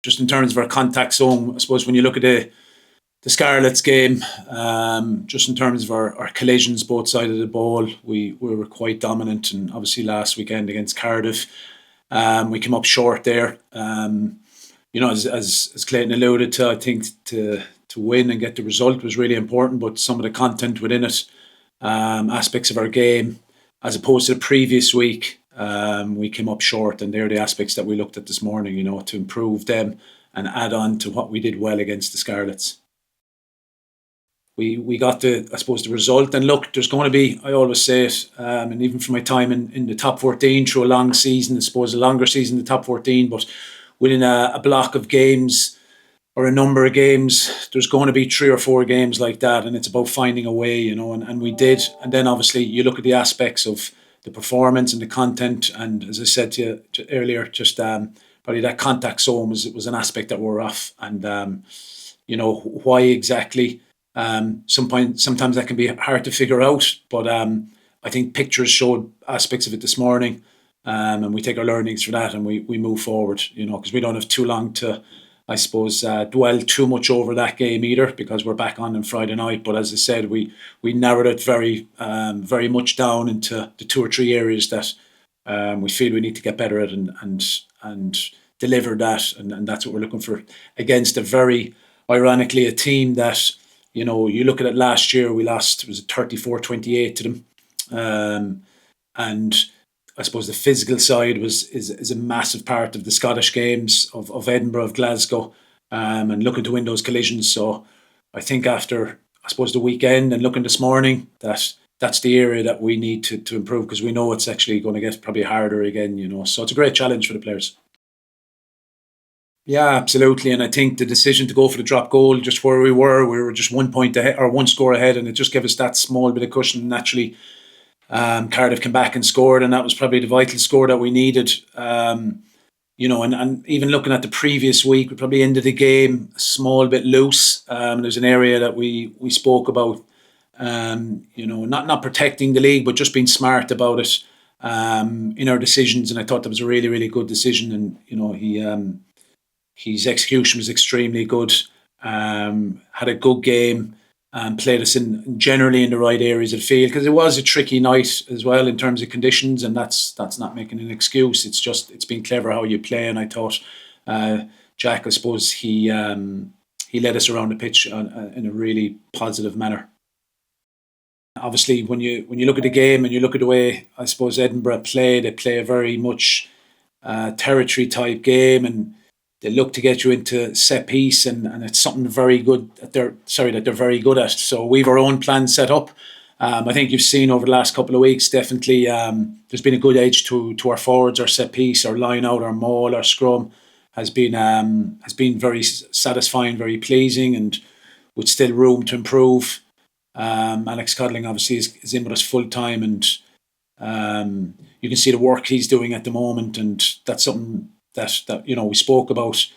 just in terms of our contact zone, I suppose when you look at the Scarlets game, just in terms of our collisions both sides of the ball, we were quite dominant. And obviously last weekend against Cardiff, we came up short there. As Clayton alluded to, I think to win and get the result was really important, but some of the content within it, aspects of our game, as opposed to the previous week, we came up short, and they're the aspects that we looked at this morning, to improve them and add on to what we did well against the Scarlets. We got the result, and look, there's going to be, I always say it, and even from my time in the top 14 through a long season, I suppose a longer season, the top 14, but within a block of games or a number of games, there's going to be 3 or 4 games like that, and it's about finding a way, and we did. And then obviously you look at the aspects of the performance and the content, and as I said to you earlier, just probably that contact zone was an aspect that we're off, and why exactly. Sometimes that can be hard to figure out, but I think pictures showed aspects of it this morning, and we take our learnings from that and we move forward, because we don't have too long to, I suppose, dwell too much over that game either, because we're back on Friday night. But as I said, we narrowed it very much down into the 2 or 3 areas that we feel we need to get better at and deliver that, and that's what we're looking for against ironically a team that, you look at it last year, we lost, it was 34-28 to them. And I suppose the physical side is a massive part of the Scottish games of Edinburgh, of Glasgow, and looking to win those collisions. So I think after, I suppose, the weekend and looking this morning, that's the area that we need to improve, because we know it's actually going to get probably harder again, So it's a great challenge for the players. Yeah, absolutely. And I think the decision to go for the drop goal, just where we were just 1 point ahead or 1 score ahead, and it just gave us that small bit of cushion. Naturally, Cardiff came back and scored, and that was probably the vital score that we needed. And even looking at the previous week, we probably ended the game a small bit loose. There's an area that we spoke about, not protecting the league, but just being smart about it in our decisions. And I thought that was a really, really good decision. And, his execution was extremely good, had a good game, played us generally in the right areas of the field, because it was a tricky night as well in terms of conditions, and that's not making an excuse. It's been clever how you play, and I thought Jack, I suppose he led us around the pitch in a really positive manner. Obviously, when you look at the game and you look at the way, I suppose, Edinburgh they play a very much territory type game, and they look to get you into set piece, and it's something very good that they're very good at. So we've our own plan set up. I think you've seen over the last couple of weeks, definitely there's been a good edge to our forwards, our set piece, our line out, our maul, our scrum has been very satisfying, very pleasing, and with still room to improve. Alex Codling obviously is in with us full time, and you can see the work he's doing at the moment, and that's something that we spoke about.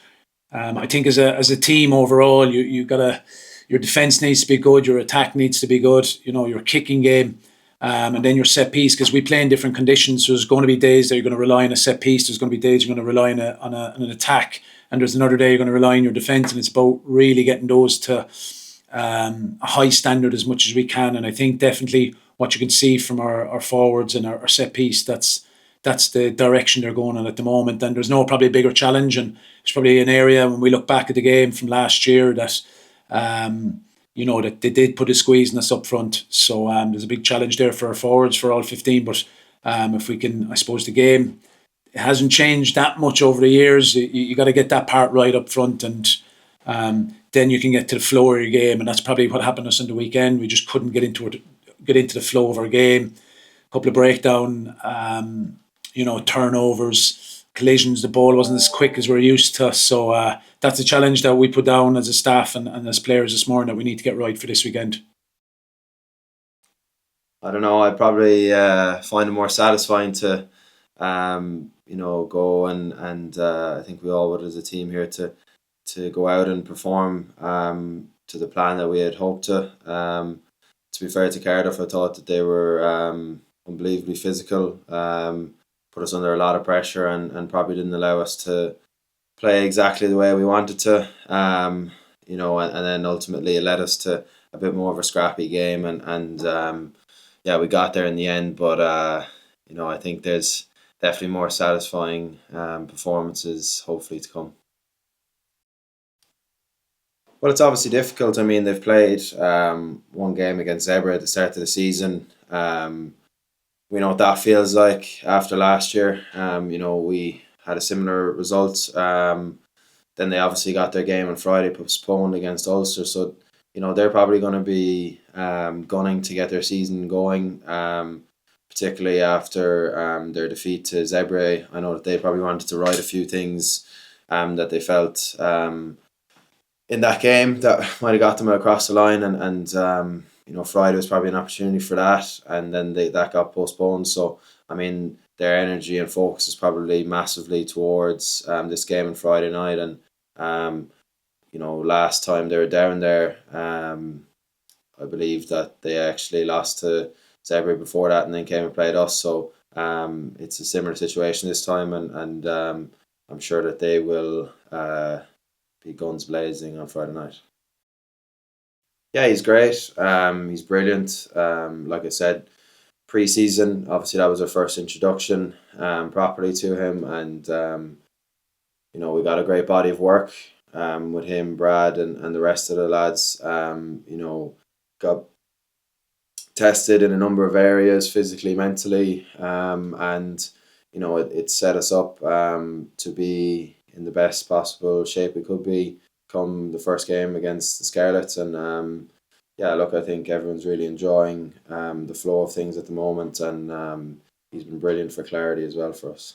I think as a team overall, your defence needs to be good, your attack needs to be good, your kicking game, and then your set piece, because we play in different conditions. So there's going to be days that you're going to rely on a set piece, there's going to be days you're going to rely on an attack, and there's another day you're going to rely on your defence, and it's about really getting those to a high standard as much as we can. And I think definitely what you can see from our forwards and our set piece, that's the direction they're going in at the moment. And there's no probably a bigger challenge, and it's probably an area when we look back at the game from last year that that they did put a squeeze on us up front. So there's a big challenge there for our forwards, for all 15. But if we can, I suppose the game, it hasn't changed that much over the years. You got to get that part right up front, and then you can get to the flow of your game. And that's probably what happened to us on the weekend. We just couldn't get into the flow of our game. A couple of breakdown turnovers, collisions, the ball wasn't as quick as we're used to. So that's a challenge that we put down as a staff and as players this morning that we need to get right for this weekend. I don't know, I'd probably find it more satisfying to go and I think we all would as a team here to go out and perform to the plan that we had hoped to. To be fair to Cardiff, I thought that they were unbelievably physical, put us under a lot of pressure, and probably didn't allow us to play exactly the way we wanted to. You know, and then ultimately it led us to a bit more of a scrappy game, and yeah, we got there in the end. But you know, I think there's definitely more satisfying performances hopefully to come. Well, it's obviously difficult. I mean, they've played one game against Zebra at the start of the season. We know what that feels like after last year. You know, we had a similar result. Then they obviously got their game on Friday postponed against Ulster. So, you know, they're probably going to be gunning to get their season going, particularly after their defeat to Zebre. I know that they probably wanted to right a few things that they felt in that game that might have got them across the line. And you know, Friday was probably an opportunity for that. And then that got postponed. So, I mean, their energy and focus is probably massively towards this game on Friday night. And you know, last time they were down there, I believe that they actually lost to Zebra before that, and then came and played us. So it's a similar situation this time, and I'm sure that they will be guns blazing on Friday night. Yeah, he's great. He's brilliant. Like I said, pre-season, obviously that was our first introduction properly to him, and you know, we got a great body of work with him, Brad, and the rest of the lads. You know, got tested in a number of areas, physically, mentally, and you know, it set us up to be in the best possible shape we could be come the first game against the Scarlets. And yeah, look, I think everyone's really enjoying the flow of things at the moment, and he's been brilliant for clarity as well for us.